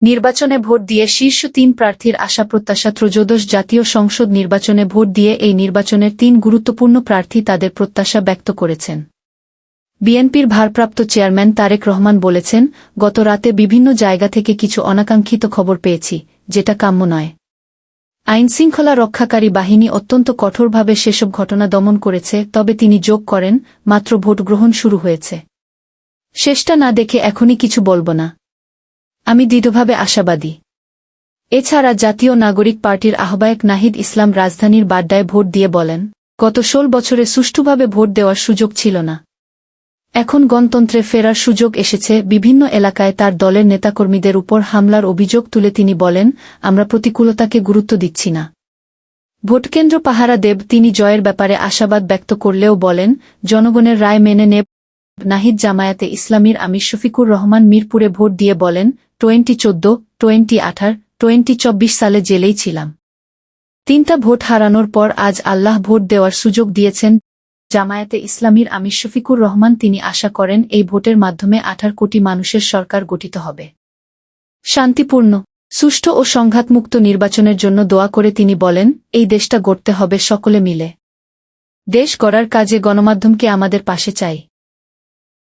নির্বাচনে ভোট দিয়ে শীর্ষ ৩ প্রার্থীর আশা প্রত্যাশা ত্রয়োদশ জাতীয় সংসদ নির্বাচনে ভোট দিয়ে এই নির্বাচনের ৩ গুরুত্বপূর্ণ প্রার্থী তাদের প্রত্যাশা ব্যক্ত করেছেন। বিএনপির ভারপ্রাপ্ত চেয়ারম্যান তারেক রহমান বলেছেন, গত রাতে বিভিন্ন জায়গা থেকে কিছু অনাকাঙ্ক্ষিত খবর পেয়েছি, যেটা কাম্য নয়। আইনশৃঙ্খলা রক্ষাকারী বাহিনী অত্যন্ত কঠোরভাবে সেসব ঘটনা দমন করেছে। তবে তিনি যোগ করেন, মাত্র ভোট গ্রহণ শুরু হয়েছে। শেষটা না দেখে এখনই কিছু বলব না। আমি দৃঢ়ভাবে আশাবাদী। এছাড়া জাতীয় নাগরিক পার্টির আহ্বায়ক নাহিদ ইসলাম রাজধানীর বাড্ডায় ভোট দিয়ে বলেন, গত ১৬ বছরে সুষ্ঠুভাবে ভোট দেওয়ার সুযোগ ছিল না। এখন গণতন্ত্রে ফেরার সুযোগ এসেছে। বিভিন্ন এলাকায় তার দলের নেতাকর্মীদের উপর হামলার অভিযোগ তুলে তিনি বলেন, আমরা প্রতিকূলতাকে গুরুত্ব দিচ্ছি না। ভোটকেন্দ্র পাহারা দেব। তিনি জয়ের ব্যাপারে আশাবাদ ব্যক্ত করলেও বলেন, জনগণের রায় মেনে নেব। নাহিদ জামায়াতে ইসলামীর আমির শফিকুর রহমান মিরপুরে ভোট দিয়ে বলেন, 2014, 2018, 2024 সালে জেলেই ছিলাম। ৩টা ভোট হারানোর পর আজ আল্লাহ ভোট দেওয়ার সুযোগ দিয়েছেন। জামায়াতে ইসলামীর আমির শফিকুর রহমান তিনি আশা করেন এই ভোটের মাধ্যমে 18 কোটি মানুষের সরকার গঠিত হবে। শান্তিপূর্ণ, সুষ্ঠু ও সংঘাতমুক্ত নির্বাচনের জন্য দোয়া করে তিনি বলেন, এই দেশটা গড়তে হবে সকলে মিলে। দেশ গড়ার কাজে গণমাধ্যমকে আমাদের পাশে চাই।